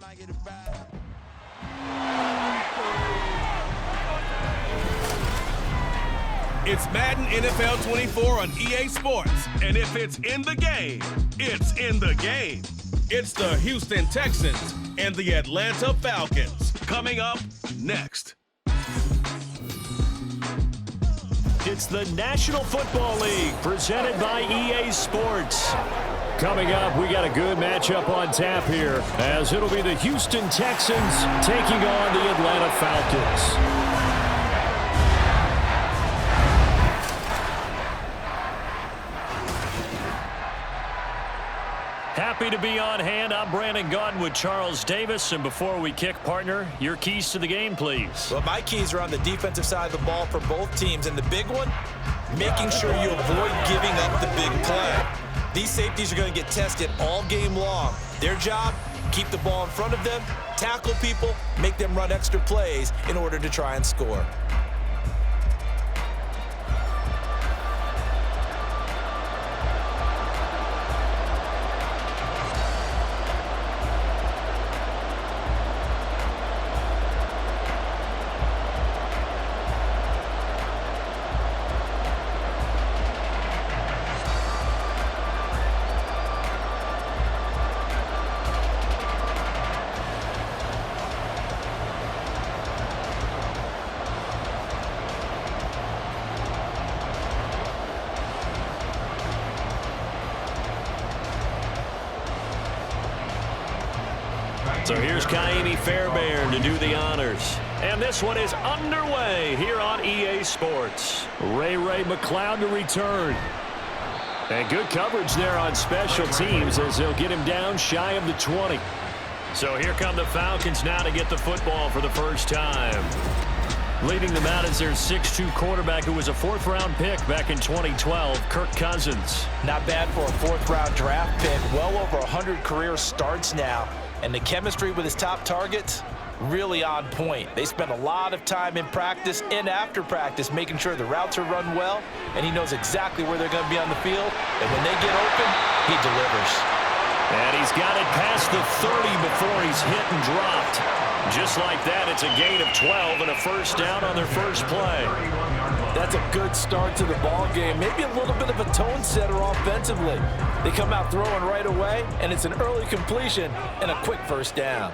might get it back. It's Madden NFL 24 on EA Sports. And if it's in the game, it's in the game. It's the Houston Texans and the Atlanta Falcons. Coming up next. It's the National Football League presented by EA Sports. Coming up, we got a good matchup on tap here, as it'll be the Houston Texans taking on the Atlanta Falcons. Happy to be on hand. I'm Brandon Gaudin with Charles Davis. And before we kick, partner, your keys to the game, please. Well, my keys are on the defensive side of the ball for both teams. And the big one, making sure you avoid giving up the big play. These safeties are going to get tested all game long. Their job, keep the ball in front of them, tackle people, make them run extra plays in order to try and score. So here's Kaimi Fairbairn to do the honors. And this one is underway here on EA Sports. Ray McCloud to return. And good coverage there on special teams as they'll get him down shy of the 20. So here come the Falcons now to get the football for the first time. Leading them out is their 6'2 quarterback who was a fourth-round pick back in 2012, Kirk Cousins. Not bad for a fourth-round draft pick. Well over 100 career starts now. And the chemistry with his top targets, really on point. They spend a lot of time in practice and after practice making sure the routes are run well, and he knows exactly where they're going to be on the field. And when they get open, he delivers. And he's got it past the 30 before he's hit and dropped. Just like that, it's a gain of 12 and a first down on their first play. That's a good start to the ball game. Maybe a little bit of a tone setter offensively. They come out throwing right away, and it's an early completion and a quick first down.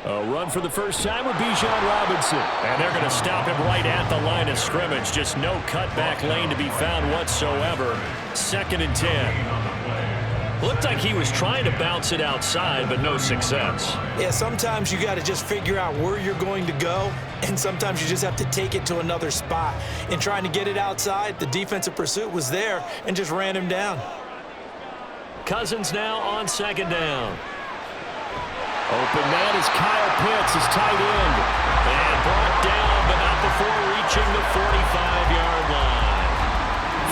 A run for the first time with Bijan Robinson. And they're going to stop him right at the line of scrimmage. Just no cutback lane to be found whatsoever. 2nd and 10. Looked like he was trying to bounce it outside, but no success. Yeah, sometimes you got to just figure out where you're going to go, and sometimes you just have to take it to another spot. In trying to get it outside, the defensive pursuit was there and just ran him down. Cousins now on 2nd down. Open man is Kyle Pitts, his tight end. And brought down, but not before reaching the 45-yard line.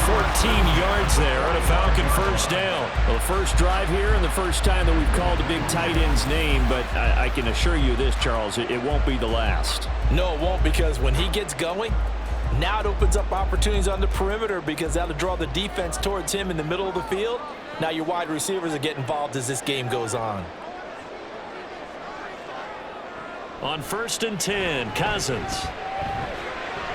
14 yards there on a Falcon first down. Well, the first drive here and the first time that we've called the big tight end's name, but I can assure you this, Charles, it won't be the last. No, it won't, because when he gets going, now it opens up opportunities on the perimeter because that'll draw the defense towards him in the middle of the field. Now your wide receivers will get involved as this game goes on. On 1st and 10, Cousins.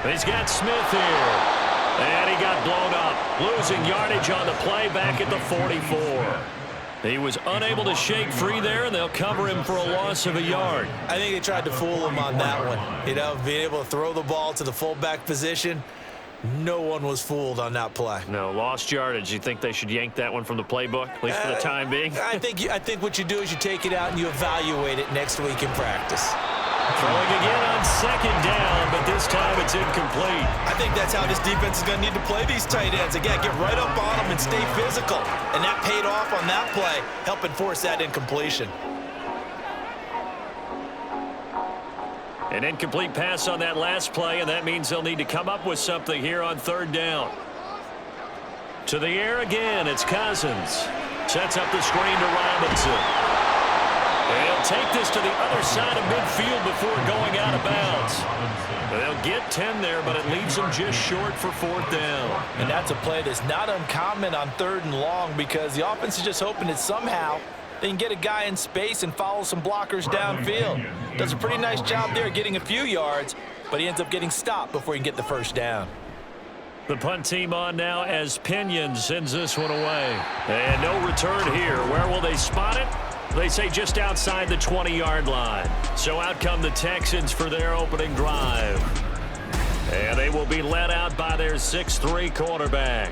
He's got Smith here. And he got blown up, losing yardage on the play back at the 44. He was unable to shake free there, and they'll cover him for a loss of a yard. I think they tried to fool him on that one. You know, being able to throw the ball to the fullback position, no one was fooled on that play. No, lost yardage. You think they should yank that one from the playbook, at least for the time being? I think what you do is you take it out and you evaluate it next week in practice. Throwing again on 2nd down, but this time it's incomplete. I think that's how this defense is going to need to play these tight ends. Again, get right up on them and stay physical. And that paid off on that play, helping force that incompletion. An incomplete pass on that last play, and that means they'll need to come up with something here on 3rd down. To the air again, it's Cousins. Sets up the screen to Robinson. And he'll take this to the other side of midfield before going out of bounds. They'll get 10 there, but it leaves them just short for 4th down. And that's a play that's not uncommon on 3rd and long because the offense is just hoping that somehow they can get a guy in space and follow some blockers downfield. Does a pretty nice job there getting a few yards, but he ends up getting stopped before he can get the 1st down. The punt team on now as Pinion sends this one away. And no return here. Where will they spot it? They say just outside the 20-yard line. So out come the Texans for their opening drive. And they will be led out by their 6'3" quarterback.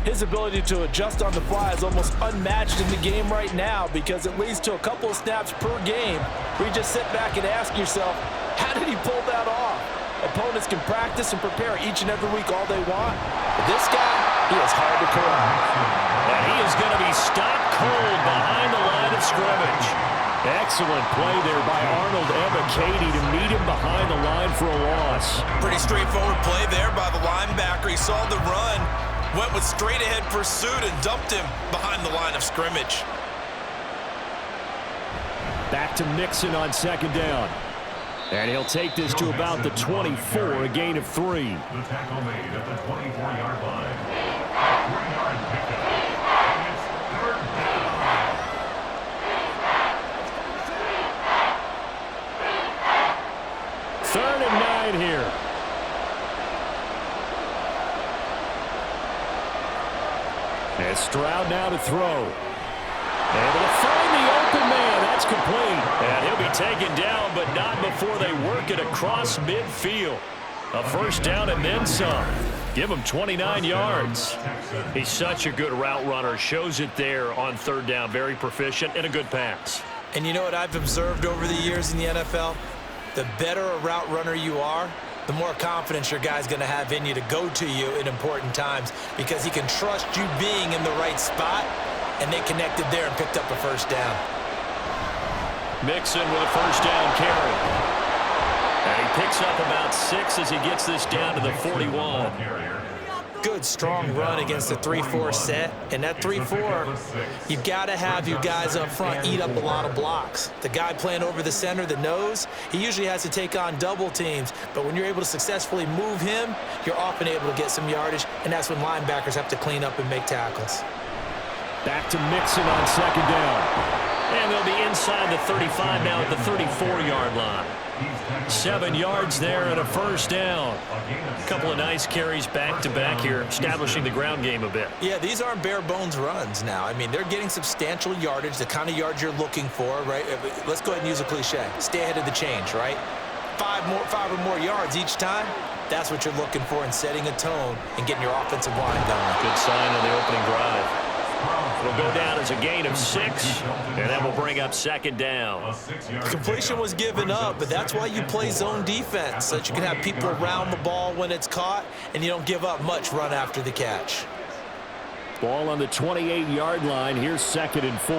His ability to adjust on the fly is almost unmatched in the game right now because it leads to a couple of snaps per game where you just sit back and ask yourself, how did he pull that off? Opponents can practice and prepare each and every week all they want. But this guy, he is hard to corral. And he is going to be stopped cold behind the line of scrimmage. Excellent play there by Arnold Ebiketie to meet him behind the line for a loss. Pretty straightforward play there by the linebacker. He saw the run, went with straight-ahead pursuit, and dumped him behind the line of scrimmage. Back to Mixon on 2nd down. And he'll take this to about the 24, a gain of 3. The tackle made at the 24-yard line. 3-yard pickup. It's 3rd down. 3rd and 9 here. And Stroud now to throw. Able to find the open man. That's complete. And he'll be taken down, but not before they work it across midfield. A 1st down and then some. Give him 29 yards. He's such a good route runner. Shows it there on 3rd down. Very proficient and a good pass. And you know what I've observed over the years in the NFL? The better a route runner you are, the more confidence your guy's going to have in you to go to you in important times because he can trust you being in the right spot. And they connected there and picked up a 1st down. Mixon with a 1st down carry. And he picks up about 6 as he gets this down to the 41. Good, strong run against the 3-4 set. And that 3-4, you've got to have your guys up front eat up a lot of blocks. The guy playing over the center, the nose, he usually has to take on double teams. But when you're able to successfully move him, you're often able to get some yardage. And that's when linebackers have to clean up and make tackles. Back to Mixon on 2nd down. And they'll be inside the 35 now at the 34-yard line. 7 yards there and a 1st down. A couple of nice carries back-to-back here, establishing the ground game a bit. Yeah, these aren't bare-bones runs now. I mean, they're getting substantial yardage, the kind of yards you're looking for, right? Let's go ahead and use a cliche. Stay ahead of the change, right? 5 or more yards each time. That's what you're looking for in setting a tone and getting your offensive line going. Good sign on the opening drive. It'll go down as a gain of 6, and that will bring up 2nd down. Completion was given up, but that's why you play zone defense, so that you can have people around the ball when it's caught, and you don't give up much run after the catch. Ball on the 28-yard line. Here's 2nd and 4.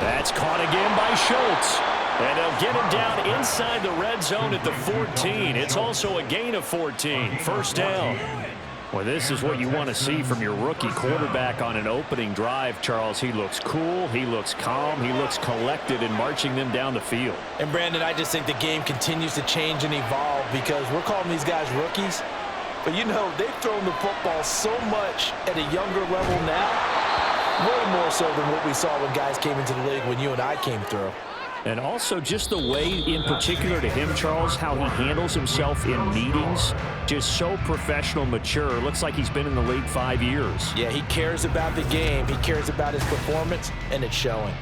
That's caught again by Schultz. And they'll get him down inside the red zone at the 14. It's also a gain of 14. 1st down. Well, this is what you want to see from your rookie quarterback on an opening drive, Charles. He looks cool. He looks calm. He looks collected in marching them down the field. And, Brandon, I just think the game continues to change and evolve because we're calling these guys rookies. But, you know, they've thrown the football so much at a younger level now, way more so than what we saw when guys came into the league when you and I came through. And also just the way, in particular to him, Charles, how he handles himself in meetings. Just so professional, mature. Looks like he's been in the league 5 years. Yeah, he cares about the game. He cares about his performance, and it's showing.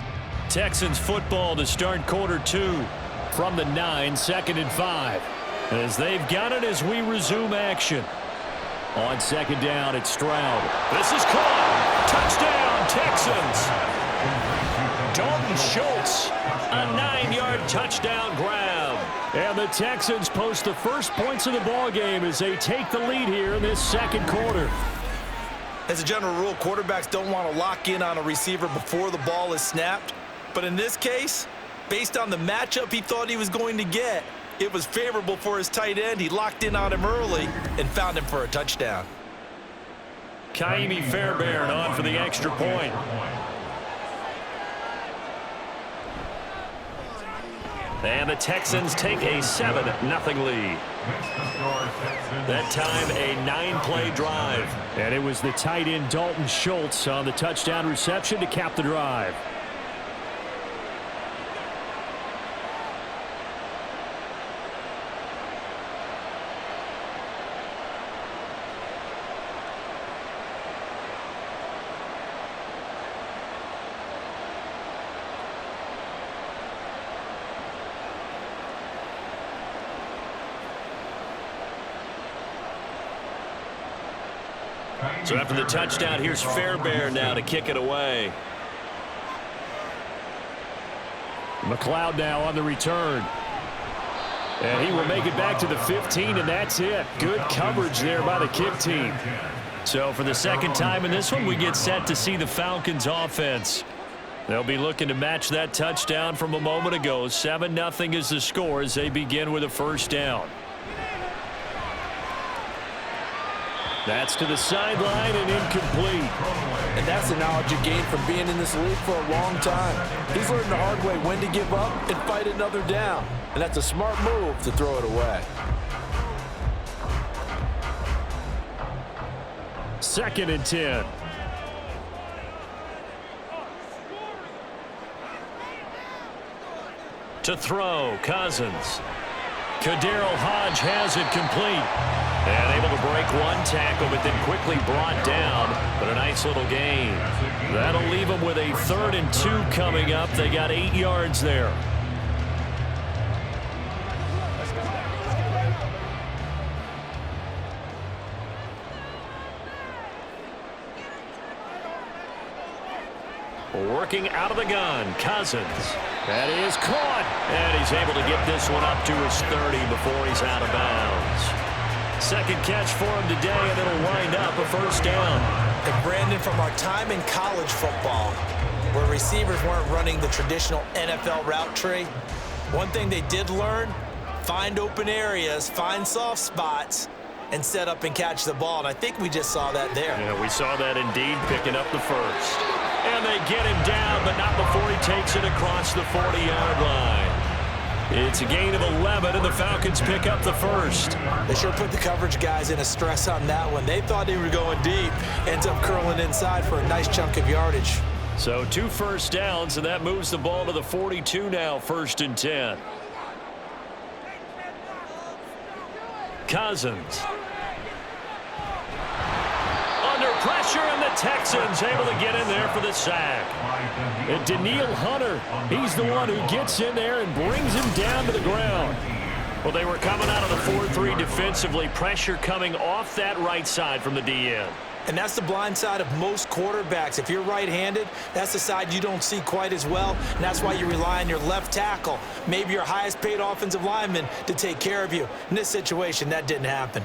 Texans football to start Q2 from the 9, 2nd and 5. As they've got it as we resume action. On 2nd down, it's Stroud. This is caught. Touchdown, Texans. Dalton Schultz, a 9-yard touchdown grab. And the Texans post the first points of the ball game as they take the lead here in this 2nd quarter. As a general rule, quarterbacks don't want to lock in on a receiver before the ball is snapped. But in this case, based on the matchup he thought he was going to get, it was favorable for his tight end. He locked in on him early and found him for a touchdown. Kaimi Fairbairn on for the extra point. And the Texans take a 7-0 lead. That time, a 9-play drive. And it was the tight end Dalton Schultz on the touchdown reception to cap the drive. So after the touchdown, here's Fairbairn now to kick it away. McLeod now on the return. And he will make it back to the 15, and that's it. Good coverage there by the kick team. So for the second time in this one, we get set to see the Falcons offense. They'll be looking to match that touchdown from a moment ago. 7-0 is the score as they begin with a first down. That's to the sideline and incomplete. And that's the knowledge you gain from being in this league for a long time. He's learned the hard way when to give up and fight another down. And that's a smart move to throw it away. 2nd and 10. To throw, Cousins. Kaderl Hodge has it complete. And able to break one tackle, but then quickly brought down. But a nice little gain. That'll leave them with a 3rd and 2 coming up. They got 8 yards there. Working out of the gun, Cousins. That is caught. And he's able to get this one up to his 30 before he's out of bounds. Second catch for him today, and it'll wind up a first down. And Brandon, from our time in college football, where receivers weren't running the traditional NFL route tree, one thing they did learn, find open areas, find soft spots, and set up and catch the ball. And I think we just saw that there. Yeah, we saw that indeed, picking up the first. And they get him down, but not before he takes it across the 40-yard line. It's a gain of 11, and the Falcons pick up the first. They sure put the coverage guys in a stress on that one. They thought they were going deep. Ends up curling inside for a nice chunk of yardage. So 2 first downs, and that moves the ball to the 42 now, 1st and 10. Cousins. Under pressure, and the Texans able to get in there for the sack. And Daniil Hunter, he's the one who gets in there and brings him down to the ground. Well, they were coming out of the 4-3 defensively. Pressure coming off that right side from the DN. And that's the blind side of most quarterbacks. If you're right-handed, that's the side you don't see quite as well, and that's why you rely on your left tackle, maybe your highest-paid offensive lineman, to take care of you. In this situation, that didn't happen.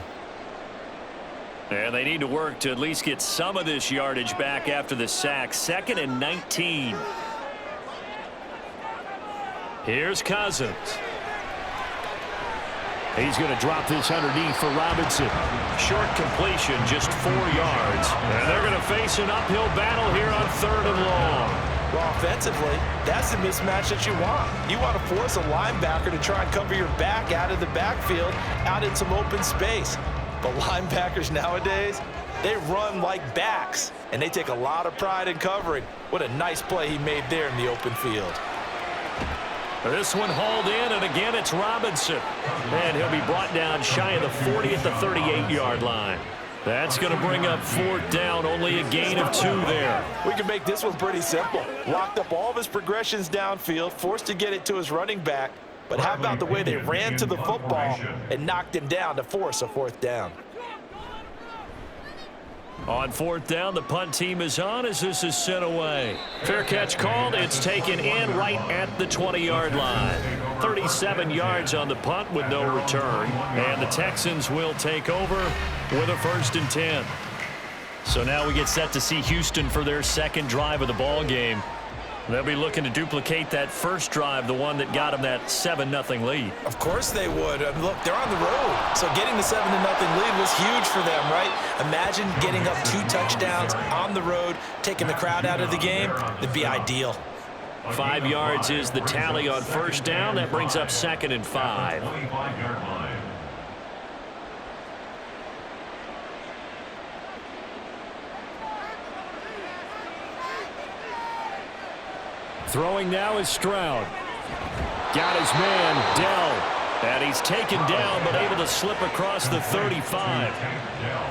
And they need to work to at least get some of this yardage back after the sack. 2nd and 19. Here's Cousins. He's going to drop this underneath for Robinson. Short completion, just 4 yards. And they're going to face an uphill battle here on 3rd and long. Well, offensively, that's the mismatch that you want. You want to force a linebacker to try and cover your back out of the backfield, out in some open space. But linebackers nowadays, they run like backs, and they take a lot of pride in covering. What a nice play he made there in the open field. This one hauled in, and again it's Robinson. And he'll be brought down shy of the 40 at the 38-yard line. That's going to bring up 4th down, only a gain of 2 there. We can make this one pretty simple. Locked up all of his progressions downfield, forced to get it to his running back. But how about the way they ran to the football and knocked him down to force a 4th down? On 4th down, the punt team is on as this is sent away. Fair catch called. It's taken in right at the 20-yard line. 37 yards on the punt with no return. And the Texans will take over with a 1st and 10. So now we get set to see Houston for their second drive of the ball game. They'll be looking to duplicate that first drive, the one that got them that 7-0 lead. Of course they would. Look, they're on the road, so getting the 7-0 lead was huge for them, right? Imagine getting up 2 touchdowns on the road, taking the crowd out of the game. That'd be ideal. 5 yards is the tally on first down. That brings up 2nd and 5. 25-yard line. Throwing now is Stroud. Got his man, Dell. And he's taken down, but able to slip across the 35.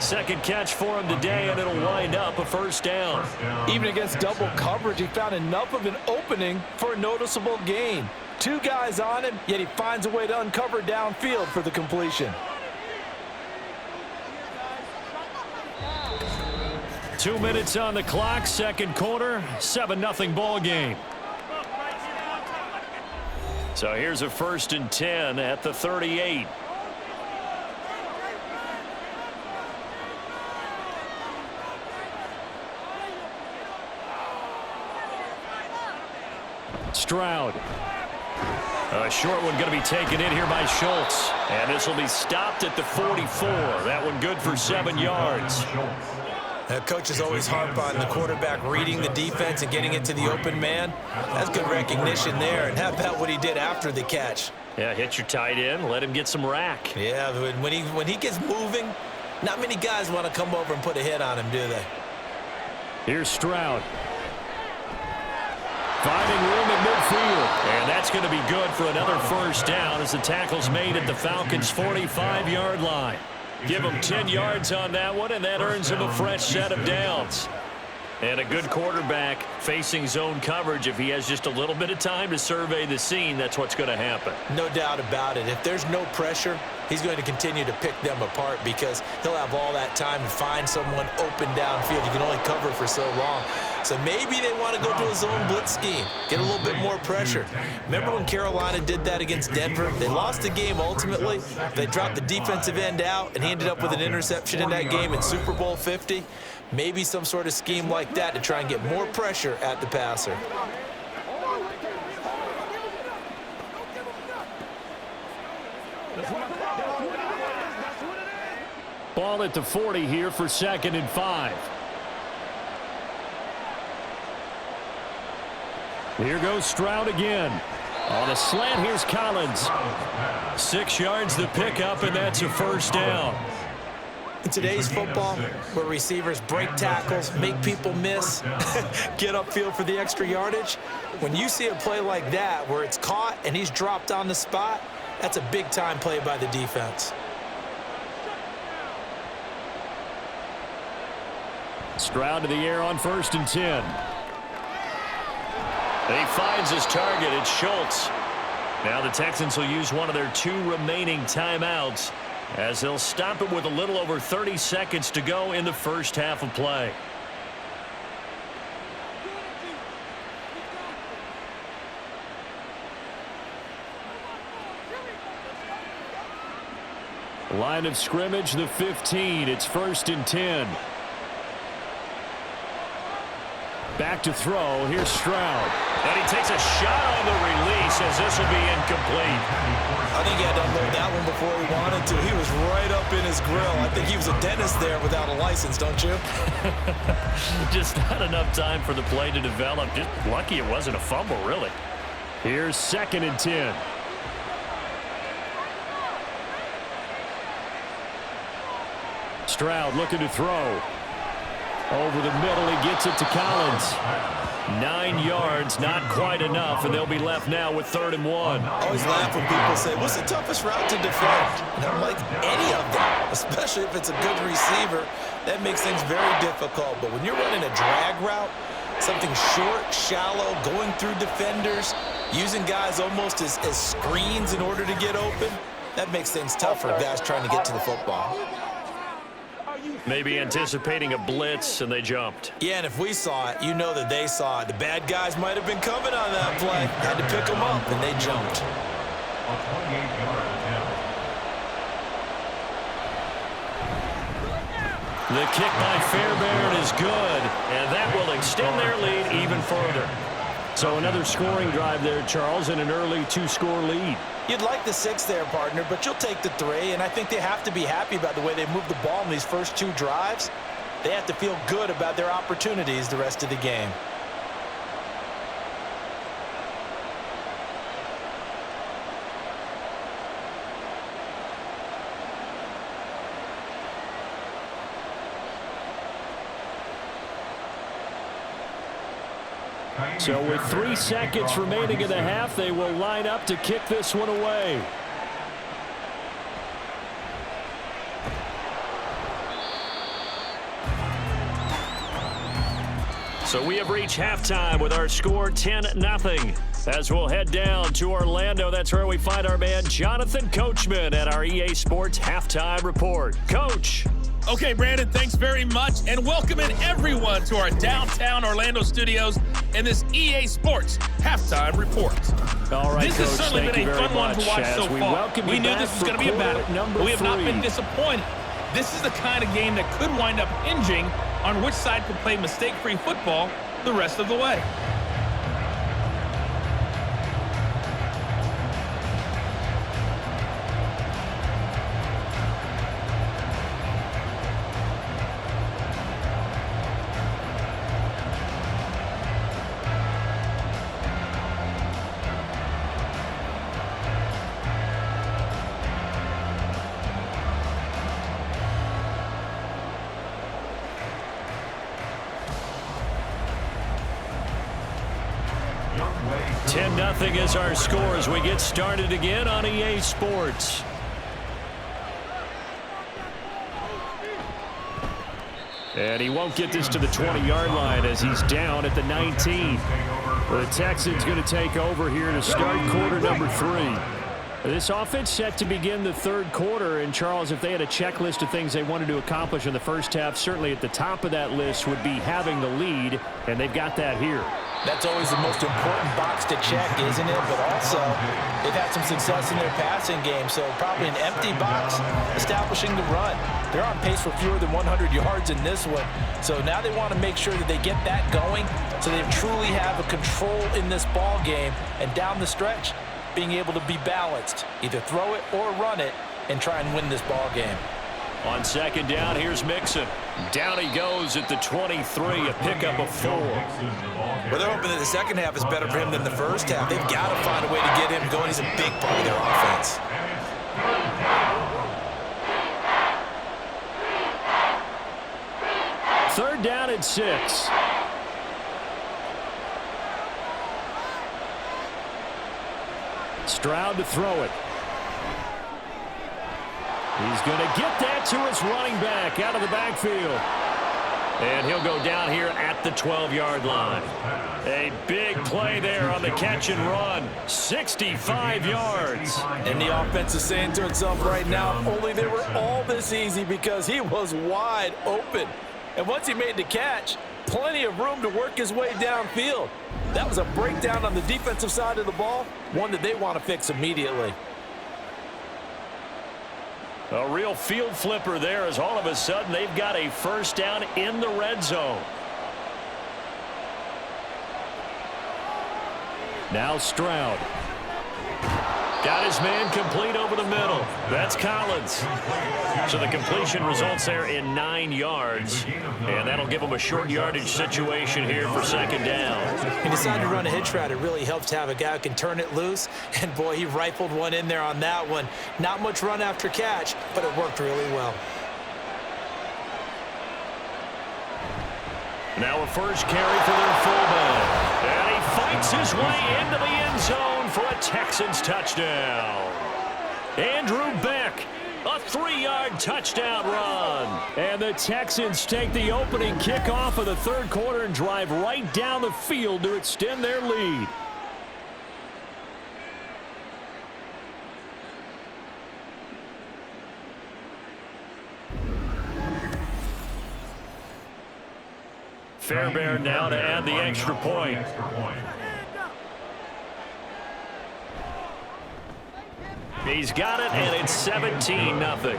Second catch for him today, and it'll wind up a first down. Even against double coverage, he found enough of an opening for a noticeable gain. 2 guys on him, yet he finds a way to uncover downfield for the completion. 2 minutes on the clock, second quarter, 7-0 ball game. So here's a 1st and 10 at the 38. Stroud. A short one going to be taken in here by Schultz. And this will be stopped at the 44. That one good for 7 yards. Coaches always harp on the quarterback reading the defense and getting it to the open man. That's good recognition there. And how about what he did after the catch? Yeah, hit your tight end, let him get some rack. Yeah, when he gets moving, not many guys want to come over and put a hit on him, do they? Here's Stroud. Finding room at midfield. And that's going to be good for another first down as the tackle's made at the Falcons' 45-yard line. Give him 10 yards on that one, and that earns him a fresh set of downs. And a good quarterback facing zone coverage. If he has just a little bit of time to survey the scene, that's what's going to happen. No doubt about it. If there's no pressure, he's going to continue to pick them apart because he'll have all that time to find someone open downfield. You can only cover for so long. So maybe they want to go to a zone blitz scheme, get a little bit more pressure. Remember when Carolina did that against Denver? They lost the game ultimately. They dropped the defensive end out, and he ended up with an interception in that game in Super Bowl 50. Maybe some sort of scheme like that to try and get more pressure at the passer. Ball at the 40 here for 2nd and 5. Here goes Stroud again. On a slant, here's Collins. 6 yards the pickup, and that's a first down. In today's football, where receivers break tackles, make people miss, get upfield for the extra yardage, when you see a play like that where it's caught and he's dropped on the spot, that's a big-time play by the defense. Stroud to the air on 1st and 10. He finds his target. It's Schultz. Now the Texans will use one of their 2 remaining timeouts as they'll stop it with a little over 30 seconds to go in the first half of play. Line of scrimmage, the 15. It's 1st and 10. Back to throw. Here's Stroud. And he takes a shot on the release as this will be incomplete. I think he had to unload that one before he wanted to. He was right up in his grill. I think he was a dentist there without a license, don't you? Just not enough time for the play to develop. Just lucky it wasn't a fumble, really. Here's 2nd and 10. Stroud looking to throw. Over the middle, he gets it to Collins. 9 yards, not quite enough, and they'll be left now with 3rd and 1. I always laugh when people say, what's the toughest route to defend? And I'm like, any of them, especially if it's a good receiver. That makes things very difficult. But when you're running a drag route, something short, shallow, going through defenders, using guys almost as screens in order to get open, that makes things tough for guys trying to get to the football. Maybe anticipating a blitz, and they jumped. Yeah, and if we saw it, you know that they saw it. The bad guys might have been coming on that play. Had to pick them up, and they jumped. A 28-yard attempt. The kick by Fairbairn is good, and that will extend their lead even further. So another scoring drive there, Charles, and an early 2-score lead. You'd like the 6 there, partner, but you'll take the 3, and I think they have to be happy about the way they moved the ball in these first 2 drives. They have to feel good about their opportunities the rest of the game. So with 3 seconds remaining in the half, they will line up to kick this one away. So we have reached halftime with our score 10-0. As we'll head down to Orlando, that's where we find our man Jonathan Coachman at our EA Sports Halftime Report. Coach. Okay, Brandon, thanks very much, and welcoming everyone to our downtown Orlando studios in this EA Sports Halftime Report. All right, this Coach, has certainly been a fun one to watch so far. We knew this was going to be a battle, but we have not been disappointed. This is the kind of game that could wind up hinging on which side can play mistake-free football the rest of the way. Nothing is our score as we get started again on EA Sports. And he won't get this to the 20-yard line as he's down at the 19. The Texans going to take over here to start quarter number 3. This offense set to begin the third quarter, and Charles, if they had a checklist of things they wanted to accomplish in the first half, certainly at the top of that list would be having the lead, and they've got that here. That's always the most important box to check, isn't it? But also, they've had some success in their passing game, so probably an empty box establishing the run. They're on pace for fewer than 100 yards in this one, so now they want to make sure that they get that going so they truly have a control in this ball game, and down the stretch, being able to be balanced, either throw it or run it, and try and win this ball game. On second down, here's Mixon. Down he goes at the 23, a pickup of 4. Well, they're hoping that the second half is better for him than the first half. They've got to find a way to get him going. He's a big part of their offense. Third down and 6. Stroud to throw it. He's going to get that to his running back out of the backfield. And he'll go down here at the 12-yard line. A big play there on the catch and run. 65 yards. And the offense is saying to itself right now, only they were all this easy because he was wide open. And once he made the catch, plenty of room to work his way downfield. That was a breakdown on the defensive side of the ball, one that they want to fix immediately. A real field flipper there as all of a sudden they've got a first down in the red zone. Now Stroud. Got his man complete over the middle. That's Collins. So the completion results there in 9 yards. And that'll give him a short yardage situation here for second down. He decided to run a hitch route. It really helps to have a guy who can turn it loose. And, boy, he rifled one in there on that one. Not much run after catch, but it worked really well. Now a first carry for their fullback. And he fights his way into the end zone for a Texans touchdown. Andrew Beck, a 3-yard touchdown run. And the Texans take the opening kickoff of the third quarter and drive right down the field to extend their lead. Fairbairn now to add the extra point. He's got it, and it's 17-0.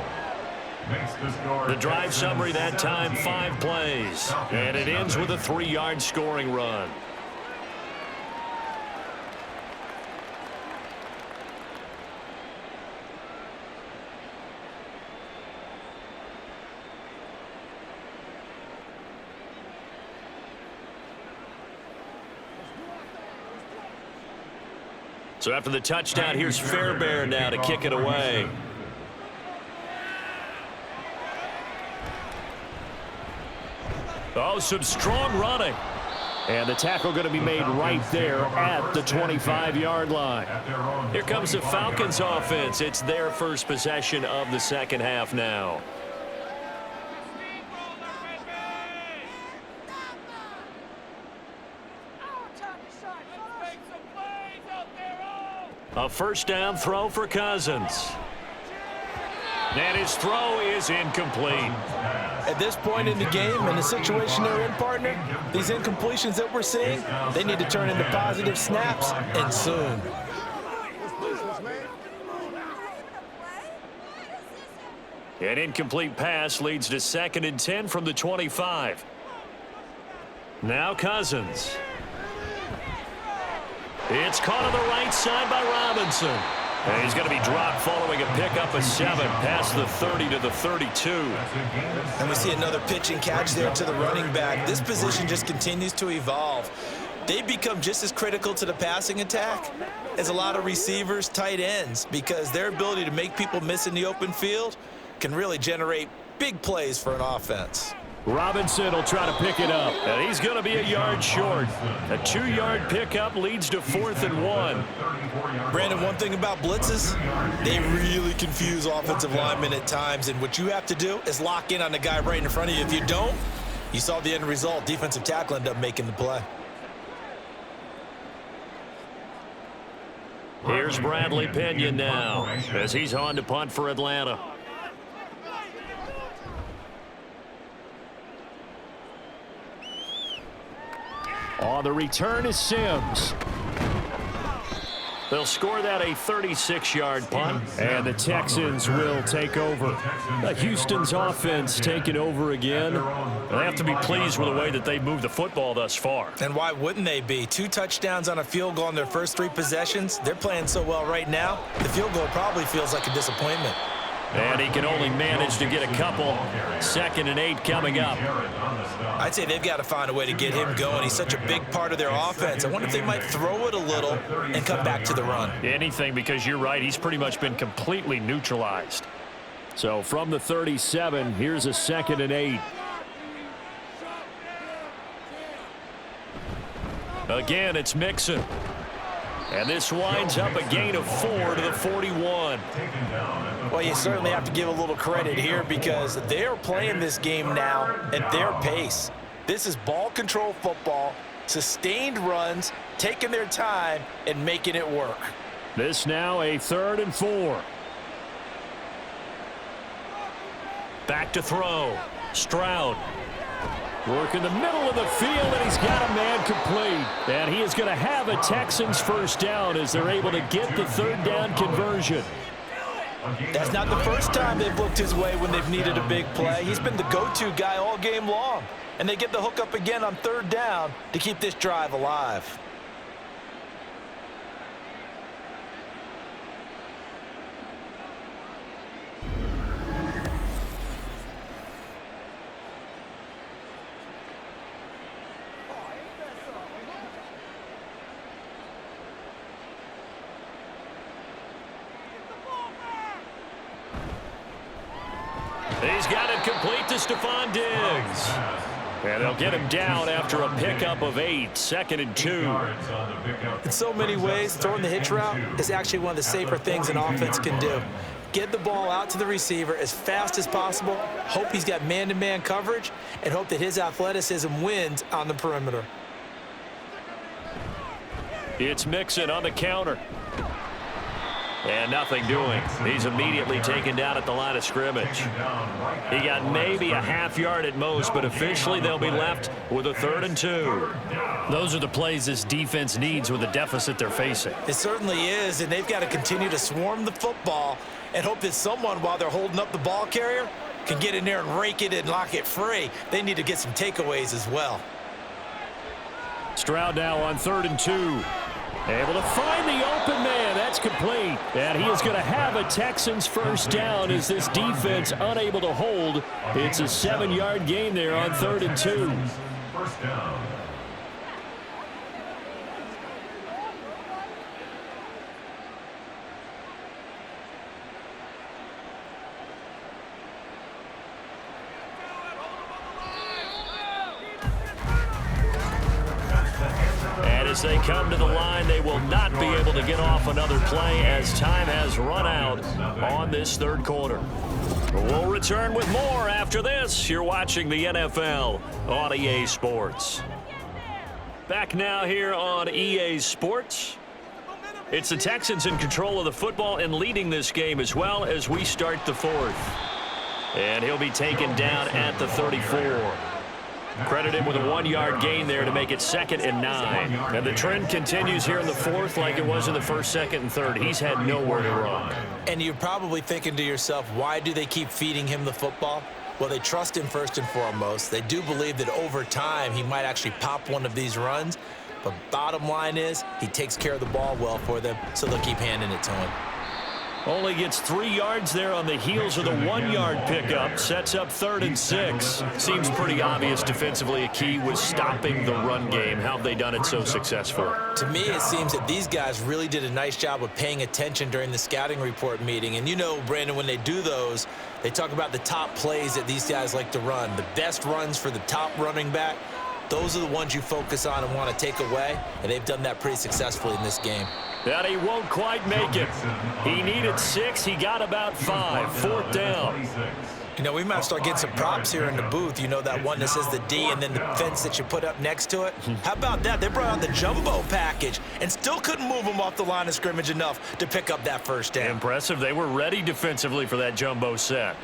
The drive summary that time, 5 plays. And it ends with a 3-yard scoring run. So after the touchdown, here's Fairbairn now to kick it away. Oh, some strong running. And the tackle going to be made right there at the 25-yard line. Here comes the Falcons offense. It's their first possession of the second half now. A first down throw for Cousins. And his throw is incomplete. At this point in the game, in the situation they're in, partner, these incompletions that we're seeing, they need to turn into positive snaps, and soon. An incomplete pass leads to 2nd and 10 from the 25. Now Cousins. It's caught on the right side by Robinson. And he's going to be dropped following a pickup of 7 past the 30 to the 32. And we see another pitch and catch there to the running back. This position just continues to evolve. They become just as critical to the passing attack as a lot of receivers, tight ends, because their ability to make people miss in the open field can really generate big plays for an offense. Robinson will try to pick it up, and he's going to be a yard short. A 2-yard pickup leads to 4th and 1. Brandon, one thing about blitzes, they really confuse offensive linemen at times, and what you have to do is lock in on the guy right in front of you. If you don't, you saw the end result. Defensive tackle ended up making the play. Here's Bradley Pinion now as he's on to punt for Atlanta. On the return is Sims. They'll score that a 36-yard punt, and the Texans will take over. Houston's offense taking over again. They have to be pleased with the way that they moved the football thus far. And why wouldn't they be? 2 touchdowns on a field goal in their first 3 possessions. They're playing so well right now, the field goal probably feels like a disappointment. And he can only manage to get a couple. 2nd and 8 coming up. I'd say they've got to find a way to get him going. He's such a big part of their offense. I wonder if they might throw it a little and come back to the run. Anything, because you're right. He's pretty much been completely neutralized. So from the 37, here's a 2nd and 8. Again, it's Mixon. And this winds up a gain of 4 to the 41. Well, you certainly have to give a little credit here because they're playing this game now at their pace. This is ball control football, sustained runs, taking their time and making it work. This now a 3rd and 4. Back to throw. Stroud. Work in the middle of the field, and he's got a man complete. And he is going to have a Texans first down as they're able to get the 3rd down conversion. That's not the first time they've looked his way when they've needed a big play. He's been the go-to guy all game long. And they get the hook up again on 3rd down to keep this drive alive. He's got it complete to Stephon Diggs. And they'll get him down after a pickup of 8, 2nd and 2. In so many ways, throwing the hitch route is actually one of the safer things an offense can do. Get the ball out to the receiver as fast as possible, hope he's got man-to-man coverage, and hope that his athleticism wins on the perimeter. It's Mixon on the counter. And nothing doing. He's immediately taken down at the line of scrimmage. He got maybe a half yard at most, but officially they'll be left with a 3rd and 2. Those are the plays this defense needs with the deficit they're facing. It certainly is, and they've got to continue to swarm the football and hope that someone, while they're holding up the ball carrier, can get in there and rake it and lock it free. They need to get some takeaways as well. Stroud now on 3rd and 2. Able to find the open man. That's complete. And he is going to have a Texans first down as this defense unable to hold. It's a 7-yard gain there on 3rd and 2. First down. as they come to the line, they will not be able to get off another play as time has run out on this third quarter. We'll return with more after this. You're watching the NFL on EA Sports. Back now here on EA Sports. It's the Texans in control of the football and leading this game as well as we start the fourth. And he'll be taken down at the 34. Credited with a 1-yard gain there to make it 2nd and 9. And the trend continues here in the fourth like it was in the first, second, and third. He's had nowhere to run. And you're probably thinking to yourself, why do they keep feeding him the football? Well, they trust him first and foremost. They do believe that over time he might actually pop one of these runs. But bottom line is he takes care of the ball well for them, so they'll keep handing it to him. Only gets 3 yards there on the heels of the 1-yard pickup. Sets up 3rd and 6. Seems pretty obvious defensively a key was stopping the run game. How have they done it so successfully? To me, it seems that these guys really did a nice job of paying attention during the scouting report meeting. And you know, Brandon, when they do those, they talk about the top plays that these guys like to run. The best runs for the top running back, those are the ones you focus on and want to take away. And they've done that pretty successfully in this game. That he won't quite make it. He needed 6. He got about 5. 4th down. You know, we might start getting some props here in the booth. You know, that one that says the D and then the fence that you put up next to it? How about that? They brought out the jumbo package and still couldn't move them off the line of scrimmage enough to pick up that first down. Impressive. They were ready defensively for that jumbo set.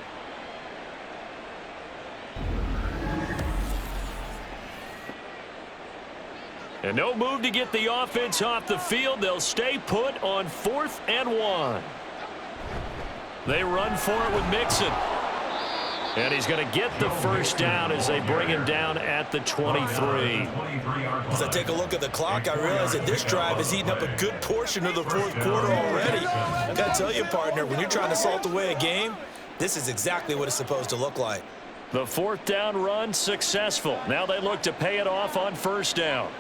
And no move to get the offense off the field. They'll stay put on 4th and 1. They run for it with Mixon. And he's going to get the first down as they bring him down at the 23. As I take a look at the clock, I realize that this drive is eating up a good portion of the fourth quarter already. I got to tell you, partner, when you're trying to salt away a game, this is exactly what it's supposed to look like. The 4th down run successful. Now they look to pay it off on 1st down.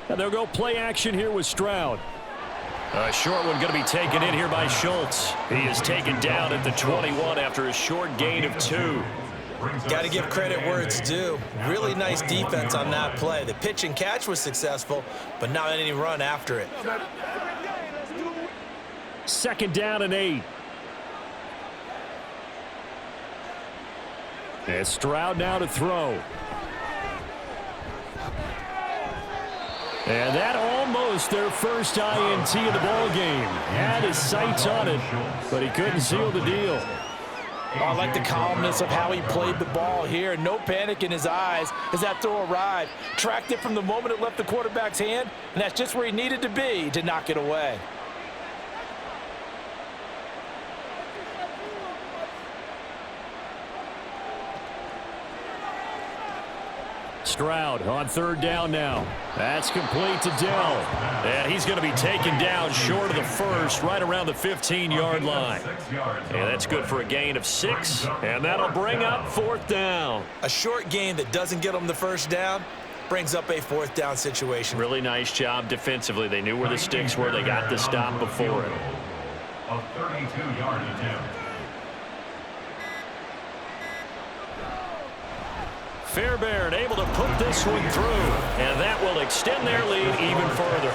And they'll go play action here with Stroud. A short one going to be taken in here by Schultz. He is taken down at the 21 after a short gain of 2. Got to give credit where it's due. Really nice defense on that play. The pitch and catch was successful, but not any run after it. 2nd down and 8. And Stroud now to throw. And that almost their first INT of the ball game. Had his sights on it, but he couldn't seal the deal. I like the calmness of how he played the ball here. No panic in his eyes as that throw arrived. Tracked it from the moment it left the quarterback's hand, and that's just where he needed to be to knock it away. Stroud on 3rd down now. That's complete to Dell. And he's going to be taken down short of the first, right around the 15-yard line. And that's good for a gain of 6. And that'll bring up 4th down. A short gain that doesn't get them the first down brings up a 4th down situation. Really nice job defensively. They knew where the sticks were. They got the stop before it. A 32-yard attempt. Fairbairn able to put this one through, and that will extend their lead even further.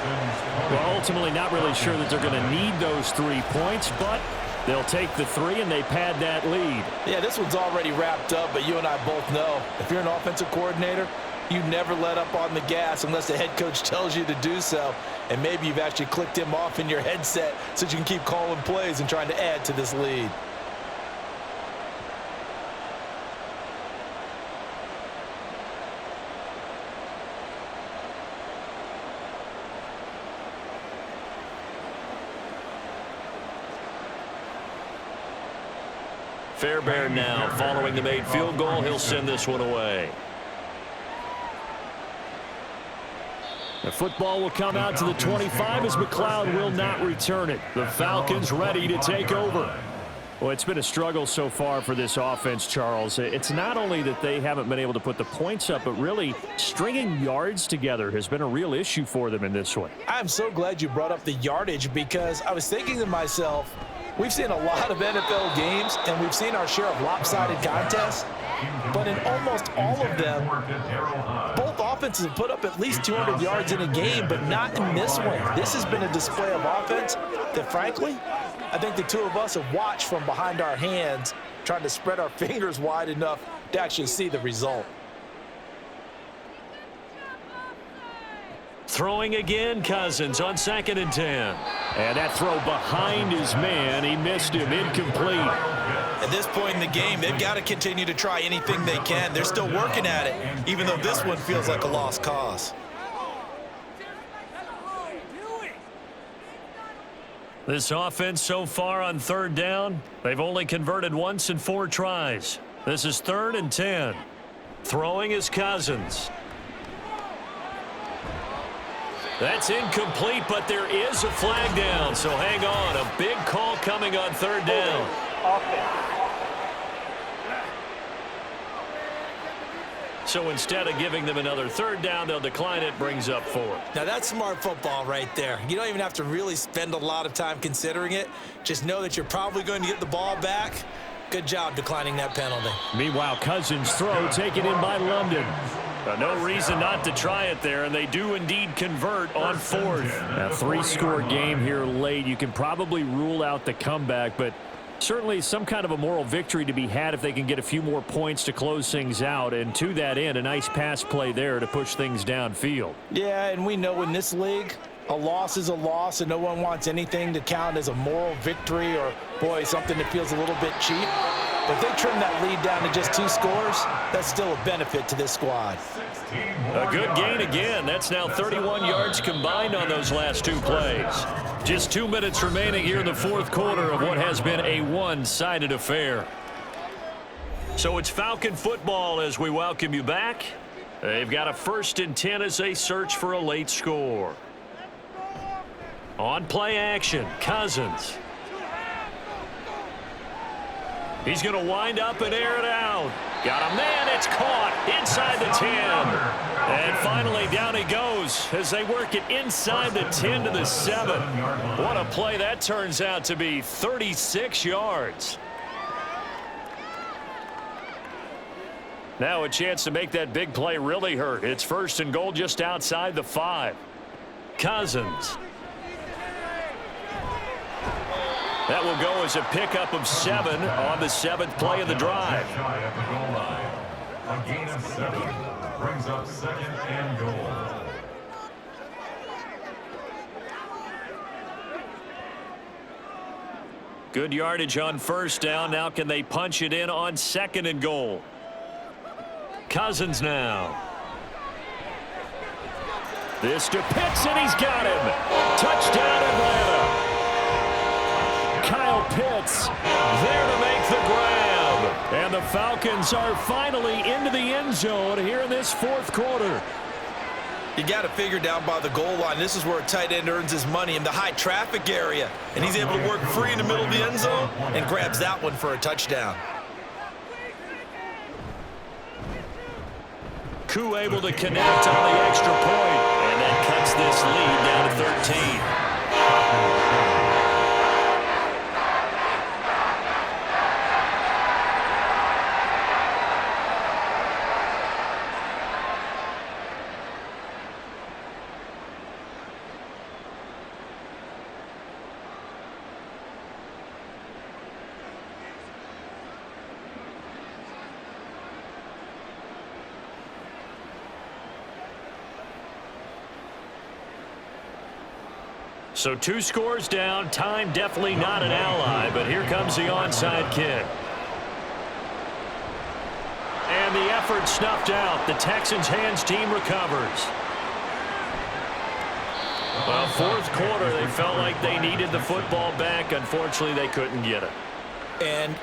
Well, ultimately not really sure that they're going to need those 3 points, but they'll take the 3 and they pad that lead. Yeah, this one's already wrapped up, but you and I both know if you're an offensive coordinator, you never let up on the gas unless the head coach tells you to do so. And maybe you've actually clicked him off in your headset so you can keep calling plays and trying to add to this lead. Fairbairn now following the made field goal. He'll send this one away. The football will come out to the 25 as McLeod will not return it. The Falcons ready to take over. Well, it's been a struggle so far for this offense, Charles. It's not only that they haven't been able to put the points up, but really stringing yards together has been a real issue for them in this one. I'm so glad you brought up the yardage because I was thinking to myself, we've seen a lot of NFL games and we've seen our share of lopsided contests. but in almost all of them, both offenses have put up at least 200 yards in a game, but not in this one. This has been a display of offense that, frankly, I think the two of us have watched from behind our hands, trying to spread our fingers wide enough to actually see the result. Throwing again, Cousins on 2nd and 10. And that throw behind his man. He missed him, incomplete. At this point in the game, they've got to continue to try anything they can. They're still working at it, even though this one feels like a lost cause. This offense so far on 3rd down, they've only converted once in 4 tries. This is 3rd and 10. Throwing is Cousins. That's incomplete, but there is a flag down, so hang on. A big call coming on 3rd down. So instead of giving them another 3rd down, they'll decline it, brings up 4. Now, that's smart football right there. You don't even have to really spend a lot of time considering it. Just know that you're probably going to get the ball back. Good job declining that penalty. Meanwhile, Cousins' throw taken in by London. No reason not to try it there, and they do indeed convert on 4th. A 3-score game here late. You can probably rule out the comeback, but certainly some kind of a moral victory to be had if they can get a few more points to close things out. And to that end, a nice pass play there to push things downfield. Yeah, and we know in this league, a loss is a loss, and no one wants anything to count as a moral victory or, boy, something that feels a little bit cheap. But if they trim that lead down to just 2 scores, that's still a benefit to this squad. A good gain again. That's now 31 yards combined on those last 2 plays. Just 2 minutes remaining here in the 4th quarter of what has been a one-sided affair. So it's Falcon football as we welcome you back. They've got a 1st and 10 as they search for a late score. On play action, Cousins. He's going to wind up and air it out. Got a man, it's caught inside the 10. And finally down he goes as they work it inside the 10 to the 7. What a play that turns out to be, 36 yards. Now a chance to make that big play really hurt. It's 1st and goal just outside the 5. Cousins. That will go as a pickup of 7 on the 7th play of the drive. A gain of 7 brings up 2nd and goal. Good yardage on 1st down. Now can they punch it in on 2nd and goal? Cousins now. This to Pitts, and he's got him. Touchdown, Atlanta. Kyle Pitts there to make the grab. And the Falcons are finally into the end zone here in this 4th quarter. You got to figure down by the goal line. This is where a tight end earns his money in the high traffic area. And he's able to work free in the middle of the end zone and grabs that one for a touchdown. Koo able to connect on the extra point. And that cuts this lead down to 13. So 2 scores down. Time definitely not an ally, but here comes the onside kick. And the effort snuffed out. The Texans hands team recovers. Well, 4th quarter, they felt like they needed the football back. Unfortunately, they couldn't get it. And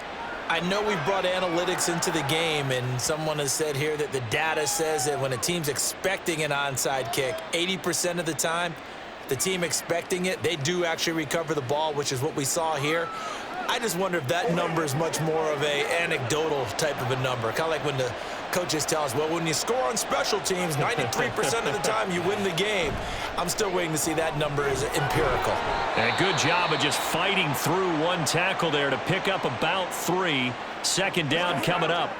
I know we've brought analytics into the game, and someone has said here that the data says that when a team's expecting an onside kick, 80% of the time, the team expecting it, they do actually recover the ball, which is what we saw here. I just wonder if that number is much more of a anecdotal type of a number. Kind of like when the coaches tell us, well, when you score on special teams, 93% of the time you win the game. I'm still waiting to see that number is empirical. And a good job of just fighting through one tackle there to pick up about 3. 2nd down coming up.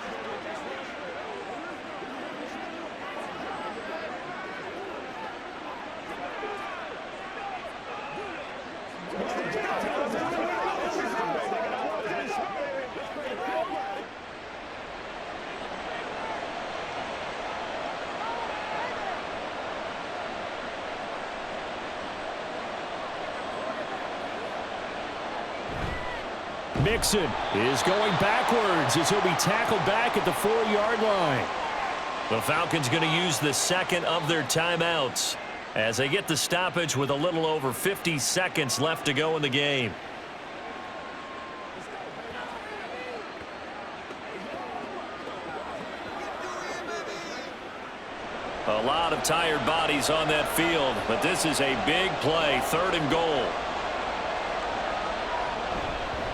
Mixon is going backwards as he'll be tackled back at the 4-yard line. The Falcons going to use the second of their timeouts as they get the stoppage with a little over 50 seconds left to go in the game. A lot of tired bodies on that field, but this is a big play, 3rd and goal.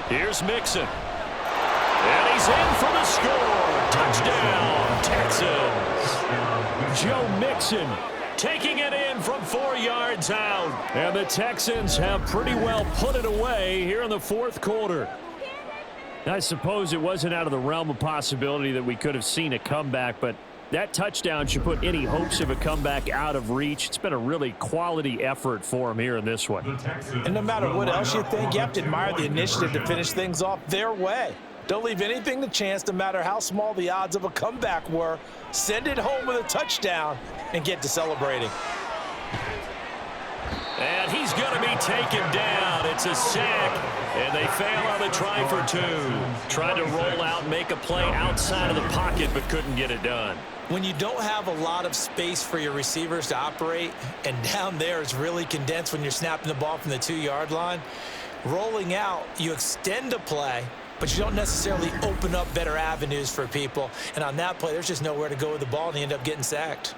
Here's Mixon. And he's in for the score. Touchdown, Texans. Joe Mixon taking it in from 4 yards out. And the Texans have pretty well put it away here in the 4th quarter. I suppose it wasn't out of the realm of possibility that we could have seen a comeback, but that touchdown should put any hopes of a comeback out of reach. It's been a really quality effort for him here in this one. And no matter what else you think, you have to admire the initiative to finish things off their way. Don't leave anything to chance, no matter how small the odds of a comeback were. Send it home with a touchdown and get to celebrating. And he's going to be taken down. It's a sack, and they fail on the try for 2. Tried to roll out and make a play outside of the pocket, but couldn't get it done. When you don't have a lot of space for your receivers to operate, and down there it's really condensed when you're snapping the ball from the 2-yard line, rolling out, you extend a play, but you don't necessarily open up better avenues for people. And on that play, there's just nowhere to go with the ball, and they end up getting sacked.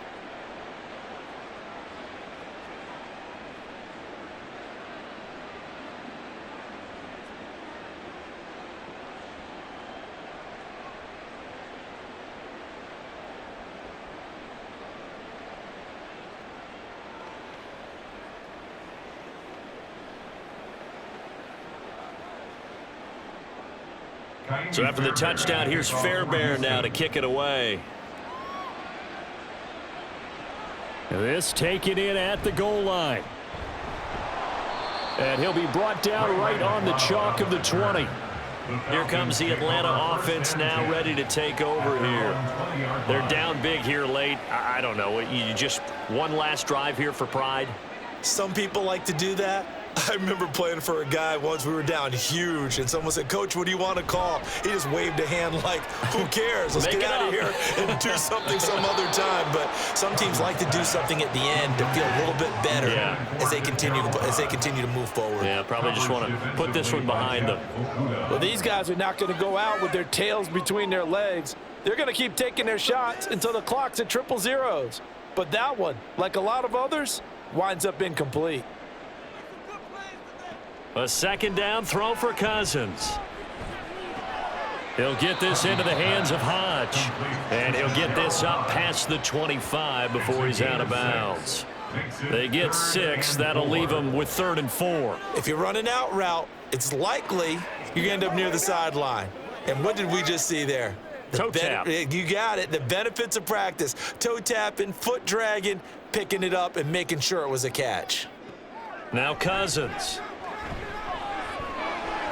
So after the touchdown, here's Fairbairn now to kick it away. This taken in at the goal line. And he'll be brought down right on the chalk of the 20. Here comes the Atlanta offense now ready to take over here. They're down big here late. I don't know. You just one last drive here for pride? Some people like to do that. I remember playing for a guy once. We were down huge, and someone said, "Coach, what do you want to call?" He just waved a hand like, "Who cares? Let's get out of here and do something some other time." But some teams like to do something at the end to feel a little bit better as they continue to move forward. Yeah, probably just want to put this one behind them. Well, these guys are not going to go out with their tails between their legs. They're going to keep taking their shots until the clock's at 000. But that one, like a lot of others, winds up incomplete. A 2nd down throw for Cousins. He'll get this into the hands of Hodge. And he'll get this up past the 25 before he's out of bounds. They get 6. That'll leave them with 3rd and 4. If you're running out route, it's likely you end up near the sideline. And what did we just see there? Toe tap. You got it. The benefits of practice. Toe tapping, foot dragging, picking it up, and making sure it was a catch. Now Cousins.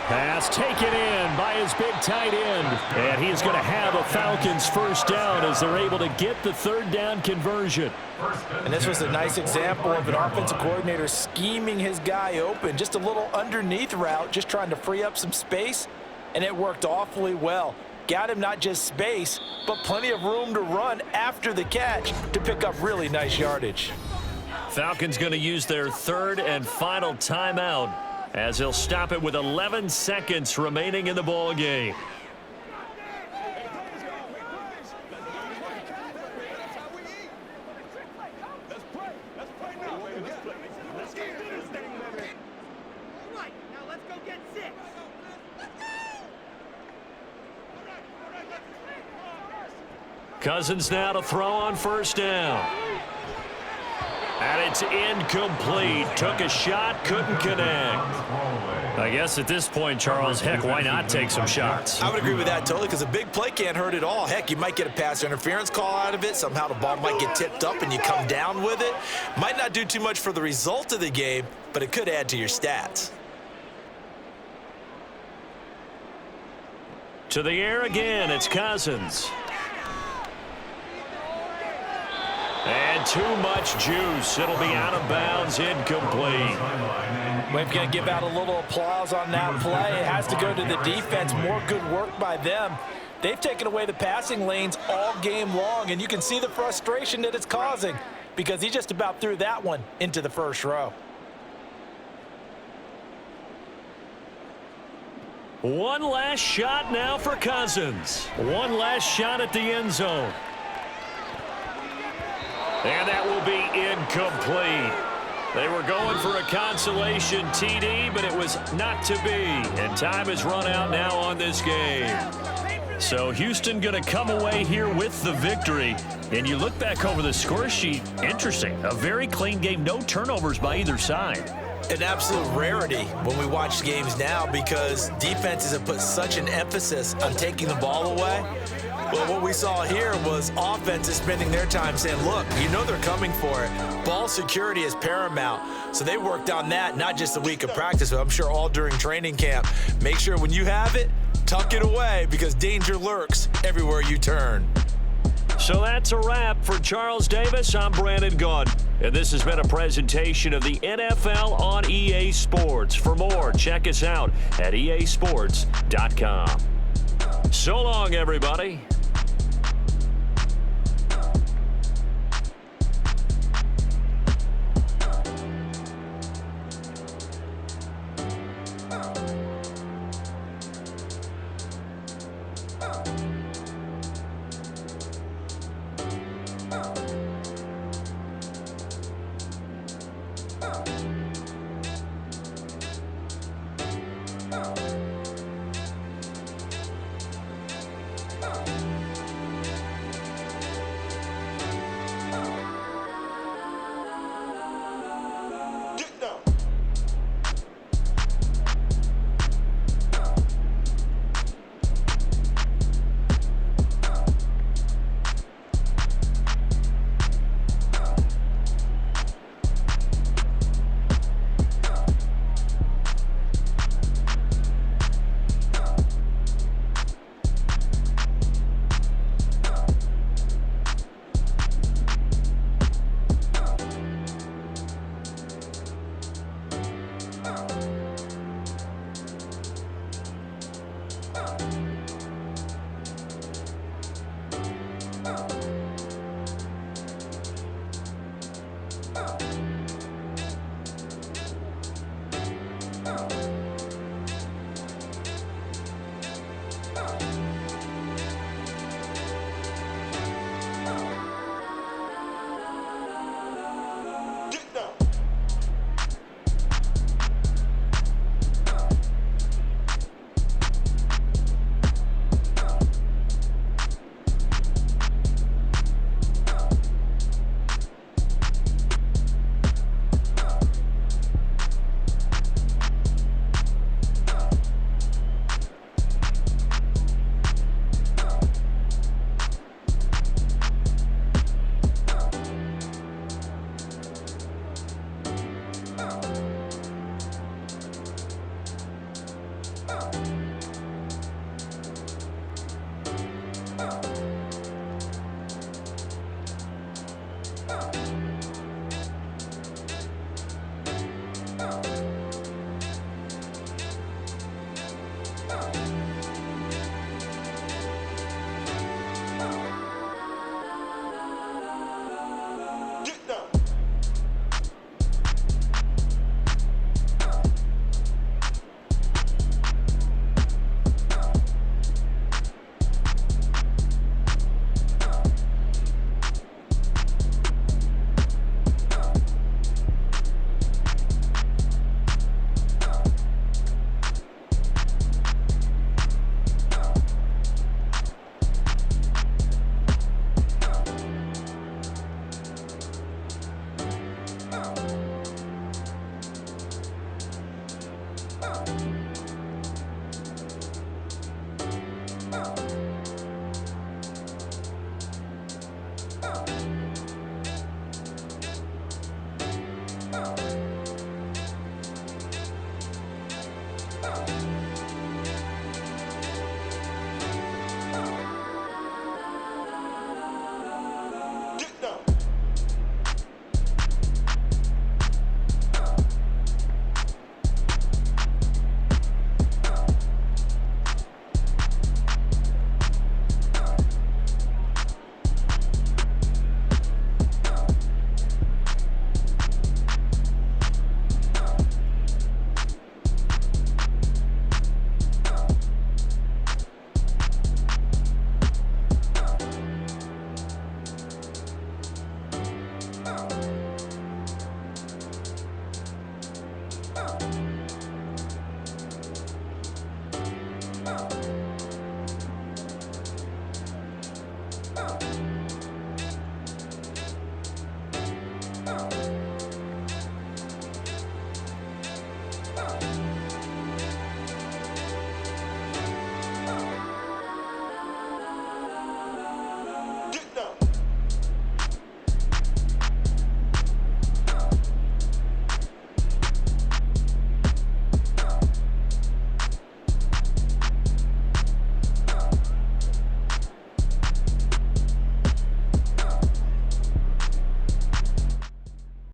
Pass taken in by his big tight end. And he's going to have a Falcons 1st down as they're able to get the 3rd down conversion. And this was a nice example of an offensive coordinator scheming his guy open. Just a little underneath route, just trying to free up some space. And it worked awfully well. Got him not just space, but plenty of room to run after the catch to pick up really nice yardage. Falcons going to use their 3rd and final timeout as they'll stop it with 11 seconds remaining in the ball game. Cousins now to throw on 1st down. And it's incomplete. Took a shot, couldn't connect. I guess at this point, Charles, heck, why not take some shots? I would agree with that totally, because a big play can't hurt at all. Heck, you might get a pass interference call out of it. Somehow the ball might get tipped up and you come down with it. Might not do too much for the result of the game, but it could add to your stats. To the air again, it's Cousins. And too much juice. It'll be out of bounds, incomplete. We're going to give out a little applause on that play. It has to go to the defense. More good work by them. They've taken away the passing lanes all game long, and you can see the frustration that it's causing because he just about threw that one into the first row. One last shot now for Cousins. One last shot at the end zone. And that will be incomplete. They were going for a consolation TD, but it was not to be. And time has run out now on this game. So Houston going to come away here with the victory. And you look back over the score sheet, interesting. A very clean game, no turnovers by either side. An absolute rarity when we watch games now because defenses have put such an emphasis on taking the ball away. Well, what we saw here was offenses spending their time saying, look, you know they're coming for it. Ball security is paramount. So they worked on that, not just a week of practice, but I'm sure all during training camp. Make sure when you have it, tuck it away because danger lurks everywhere you turn. So that's a wrap for Charles Davis. I'm Brandon Gunn. And this has been a presentation of the NFL on EA Sports. For more, check us out at easports.com. So long, everybody.